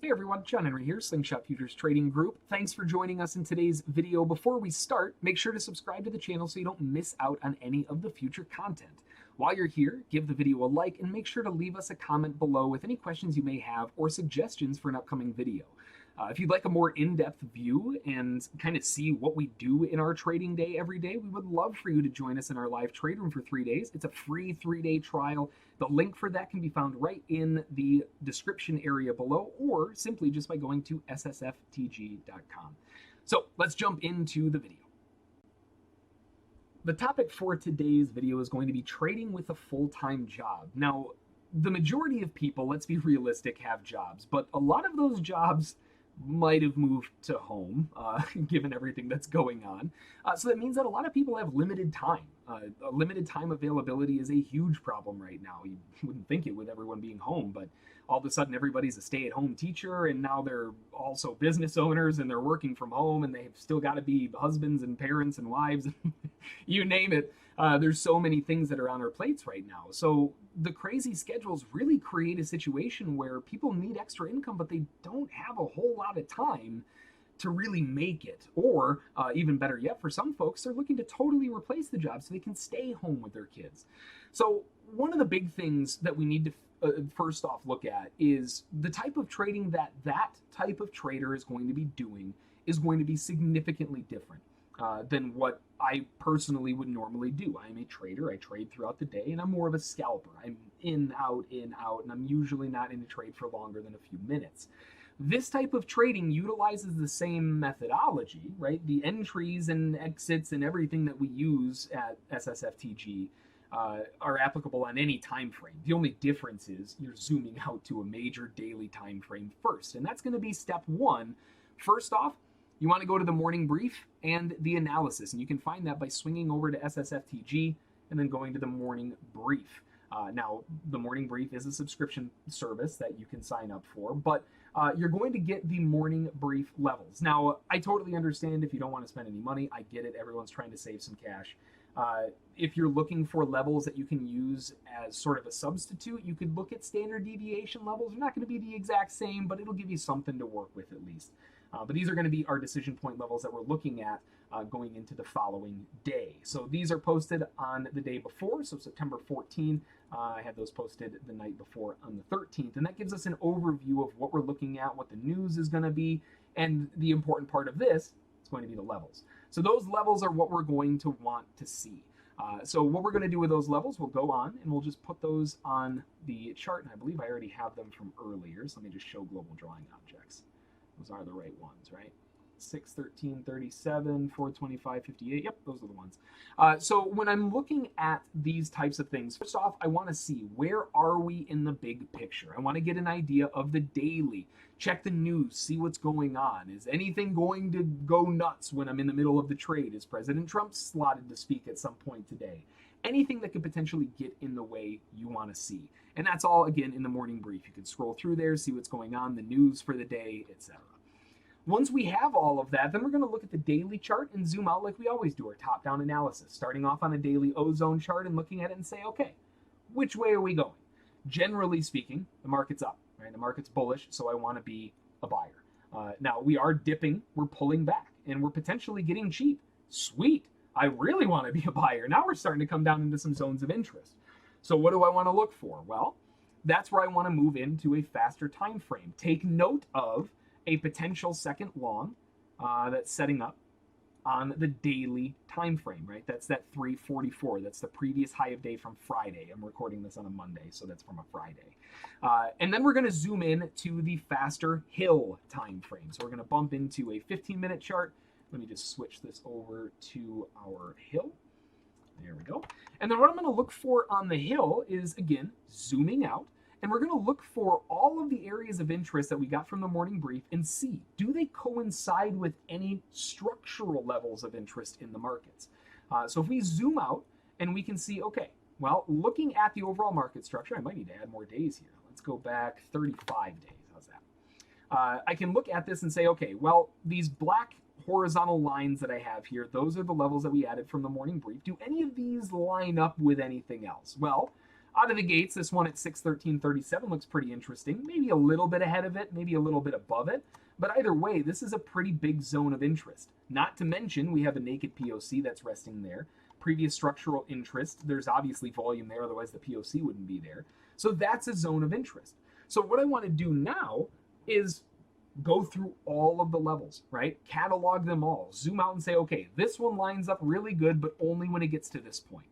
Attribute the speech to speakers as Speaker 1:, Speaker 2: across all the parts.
Speaker 1: Hey everyone, John Henry here, Slingshot Futures Trading Group. Thanks for joining us in today's video. Before we start, make sure to subscribe to the channel so you don't miss out on any of the future content. While you're here, give the video a like and make sure to leave us a comment below with any questions you may have or suggestions for an upcoming video. If you'd like a more in-depth view and kind of see what we do in our trading day every day, we would love for you to join us in our live trade room for 3 days. It's a free 3-day trial. The link for that can be found right in the description area below, or simply just by going to ssftg.com. So let's jump into the video. The topic for today's video is going to be trading with a full-time job. Now, the majority of people, let's be realistic, have jobs, but a lot of those jobs might have moved to home, given everything that's going on. So that means that a lot of people have limited time. A limited time availability is a huge problem right now. You wouldn't think it with everyone being home, but all of a sudden everybody's a stay-at-home teacher, and now they're also business owners, and they're working from home, and they've still got to be husbands and parents and wives, you name it. There's so many things that are on our plates right now. So the crazy schedules really create a situation where people need extra income, but they don't have a whole lot of time to really make it. Or even better yet, for some folks, they're looking to totally replace the job so they can stay home with their kids. So one of the big things that we need to first off look at is the type of trading that type of trader is going to be doing is going to be significantly different than what I personally would normally do. I am a trader. I trade throughout the day, and I'm more of a scalper. I'm in, out, and I'm usually not in a trade for longer than a few minutes. This type of trading utilizes the same methodology, right? The entries and exits and everything that we use at SSFTG are applicable on any time frame. The only difference is you're zooming out to a major daily time frame first, and that's going to be step one. First off, you want to go to the morning brief and the analysis, and you can find that by swinging over to SSFTG and then going to the morning brief. Now, the morning brief is a subscription service that you can sign up for, but you're going to get the morning brief levels. Now, I totally understand if you don't want to spend any money. I get it. Everyone's trying to save some cash. If you're looking for levels that you can use as sort of a substitute, you could look at standard deviation levels. They're not going to be the exact same, but it'll give you something to work with at least. But these are going to be our decision point levels that we're looking at going into the following day. So these are posted on the day before, so September 14th. I had those posted the night before on the 13th, and that gives us an overview of what we're looking at, what the news is going to be, and the important part of this is going to be the levels. So those levels are what we're going to want to see. So what we're going to do with those levels, we'll go on and we'll just put those on the chart, and I believe I already have them from earlier, so let me just show global drawing objects. Those are the right ones, right? 6, 13, 37, 425, 58. Yep, those are the ones. So when I'm looking at these types of things, first off, I want to see where are we in the big picture. I want to get an idea of the daily. Check the news, see what's going on. Is anything going to go nuts when I'm in the middle of the trade? Is President Trump slotted to speak at some point today? Anything that could potentially get in the way you want to see. And that's all, again, in the morning brief. You can scroll through there, see what's going on, the news for the day, etc. Once we have all of that, then we're going to look at the daily chart and zoom out like we always do our top-down analysis, starting off on a daily ozone chart and looking at it and say, okay, which way are we going? Generally speaking, the market's up, right? The market's bullish, so I want to be a buyer. Now, we are dipping, we're pulling back, and we're potentially getting cheap. Sweet. I really want to be a buyer. Now we're starting to come down into some zones of interest. So what do I want to look for? Well, that's where I want to move into a faster time frame. Take note of a potential second long that's setting up on the daily time frame, right? That's that 344. That's the previous high of day from Friday. I'm recording this on a Monday, so that's from a Friday. And then we're going to zoom in to the faster hill time frame. So we're going to bump into a 15-minute chart. Let me just switch this over to our hill. There we go. And then what I'm going to look for on the hill is, again, zooming out. And we're going to look for all of the areas of interest that we got from the morning brief and see, do they coincide with any structural levels of interest in the markets? So if we zoom out and we can see, okay, well, looking at the overall market structure, I might need to add more days here. Let's go back 35 days. How's that? I can look at this and say, okay, well, these black horizontal lines that I have here, those are the levels that we added from the morning brief. Do any of these line up with anything else? Well, Out of the gates, this one at 613.37 looks pretty interesting. Maybe a little bit ahead of it, maybe a little bit above it. But either way, this is a pretty big zone of interest. Not to mention, we have a naked POC that's resting there. Previous structural interest, there's obviously volume there, otherwise the POC wouldn't be there. So that's a zone of interest. So what I want to do now is go through all of the levels, right? Catalog them all. Zoom out and say, okay, this one lines up really good, but only when it gets to this point.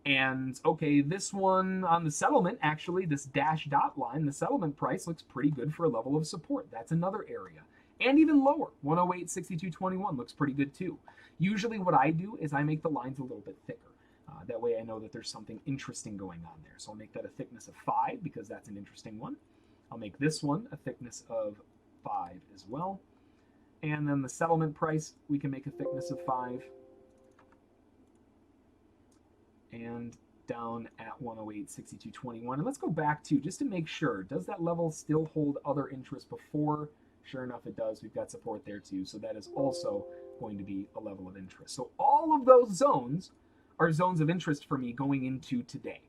Speaker 1: And okay, this one on the settlement, actually, this dash dot line, the settlement price looks pretty good for a level of support. That's another area. And even lower, 108.6221 looks pretty good too. Usually what I do is I make the lines a little bit thicker. That way I know that there's something interesting going on there. So I'll make that a thickness of 5 because that's an interesting one. I'll make this one a thickness of 5 as well. And then the settlement price, we can make a thickness of 5. And down at 108.6221. And let's go back to, just to make sure, does that level still hold other interest before? Sure enough, it does. We've got support there too. So that is also going to be a level of interest. So all of those zones are zones of interest for me going into today.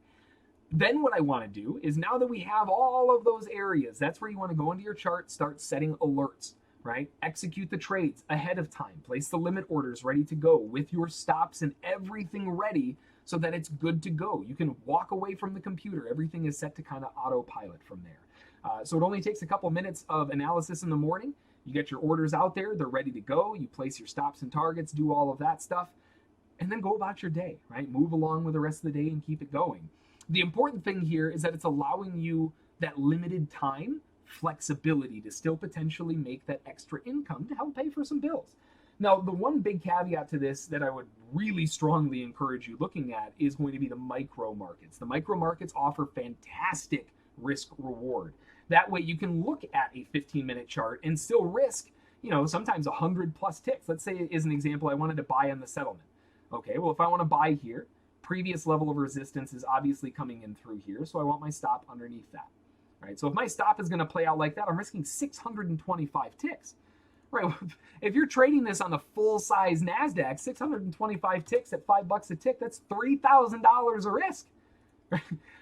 Speaker 1: Then what I want to do is, now that we have all of those areas, that's where you want to go into your chart, start setting alerts, right? Execute the trades ahead of time. Place the limit orders ready to go with your stops and everything ready so that it's good to go. You can walk away from the computer. Everything is set to kind of autopilot from there. So it only takes a couple minutes of analysis in the morning. You get your orders out there. They're ready to go. You place your stops and targets, do all of that stuff, and then go about your day, right? Move along with the rest of the day and keep it going. The important thing here is that it's allowing you that limited time flexibility to still potentially make that extra income to help pay for some bills. Now, the one big caveat to this that I would really strongly encourage you looking at is going to be the micro markets. The micro markets offer fantastic risk reward. That way you can look at a 15-minute chart and still risk, sometimes 100 plus ticks. Let's say, as an example, I wanted to buy on the settlement. Okay, well, if I want to buy here, previous level of resistance is obviously coming in through here, so I want my stop underneath that. Right? So if my stop is going to play out like that, I'm risking 625 ticks. Right? If you're trading this on the full-size NASDAQ, 625 ticks at $5 a tick, that's $3,000 of risk.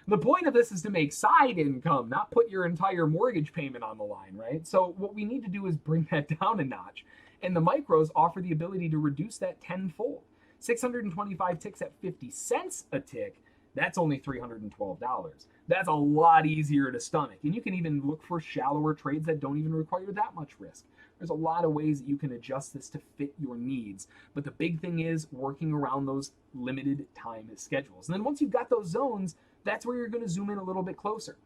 Speaker 1: The point of this is to make side income, not put your entire mortgage payment on the line, right? So what we need to do is bring that down a notch. And the micros offer the ability to reduce that tenfold. 625 ticks at 50 cents a tick, that's only $312. That's a lot easier to stomach. And you can even look for shallower trades that don't even require that much risk. There's a lot of ways that you can adjust this to fit your needs. But the big thing is working around those limited time schedules. And then once you've got those zones, that's where you're going to zoom in a little bit closer.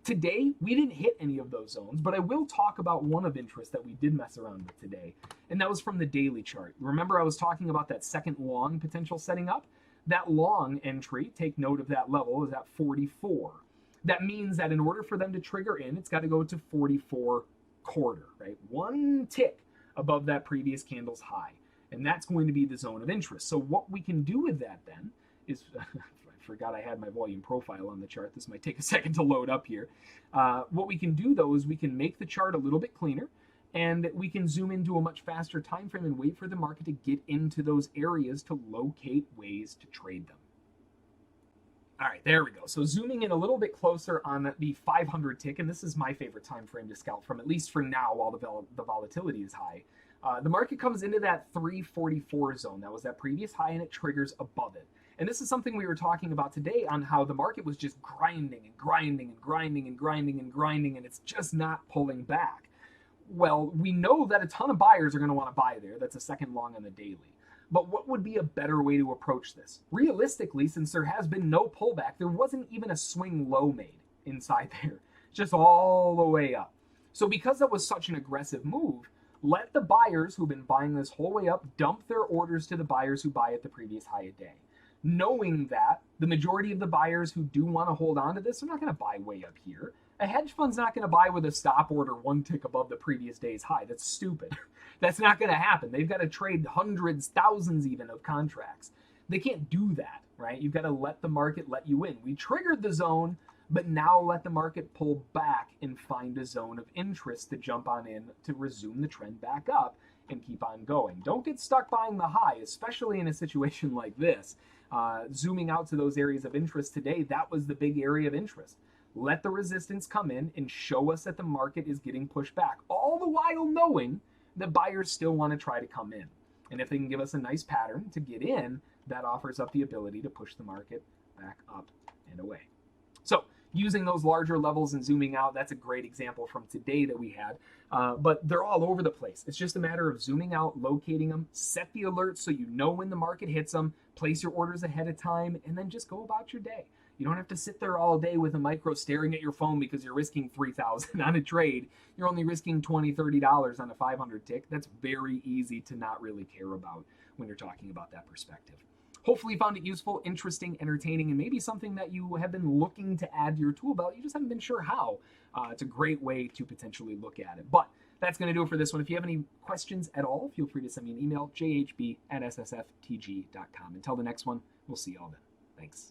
Speaker 1: Today, we didn't hit any of those zones, but I will talk about one of interest that we did mess around with today. And that was from the daily chart. Remember, I was talking about that second long potential setting up? That long entry, take note of that level, is at 44. That means that in order for them to trigger in, it's got to go to 44 quarter, right? One tick above that previous candle's high. And that's going to be the zone of interest. So what we can do with that then is, I forgot I had my volume profile on the chart. This might take a second to load up here. What we can do though is we can make the chart a little bit cleaner, and we can zoom into a much faster time frame and wait for the market to get into those areas to locate ways to trade them. All right, there we go. So zooming in a little bit closer on the 500 tick, and this is my favorite time frame to scalp from, at least for now while the volatility is high. The market comes into that 344 zone. That was that previous high, and it triggers above it. And this is something we were talking about today on how the market was just grinding and grinding and grinding and grinding and grinding, and it's just not pulling back. Well, we know that a ton of buyers are going to want to buy there. That's a second long on the daily. But what would be a better way to approach this? Realistically, since there has been no pullback, there wasn't even a swing low made inside there, just all the way up. So because that was such an aggressive move, let the buyers who've been buying this whole way up dump their orders to the buyers who buy at the previous high a day. Knowing that the majority of the buyers who do want to hold on to this are not going to buy way up here. A hedge fund's not going to buy with a stop order one tick above the previous day's high. That's stupid. That's not going to happen. They've got to trade hundreds, thousands even of contracts. They can't do that, right? You've got to let the market let you in. We triggered the zone, but now let the market pull back and find a zone of interest to jump on in to resume the trend back up and keep on going. Don't get stuck buying the high, especially in a situation like this. Zooming out to those areas of interest today, that was the big area of interest. Let the resistance come in and show us that the market is getting pushed back, all the while knowing that buyers still want to try to come in. And if they can give us a nice pattern to get in, that offers up the ability to push the market back up and away. So using those larger levels and zooming out, that's a great example from today that we had. But they're all over the place. It's just a matter of zooming out, locating them, set the alerts so you know when the market hits them, place your orders ahead of time, and then just go about your day. You don't have to sit there all day with a micro staring at your phone because you're risking $3,000 on a trade. You're only risking $20, $30 on a 500 tick. That's very easy to not really care about when you're talking about that perspective. Hopefully you found it useful, interesting, entertaining, and maybe something that you have been looking to add to your tool belt. You just haven't been sure how. It's a great way to potentially look at it. But that's going to do it for this one. If you have any questions at all, feel free to send me an email, jhb@ssftg.com. Until the next one, we'll see you all then. Thanks.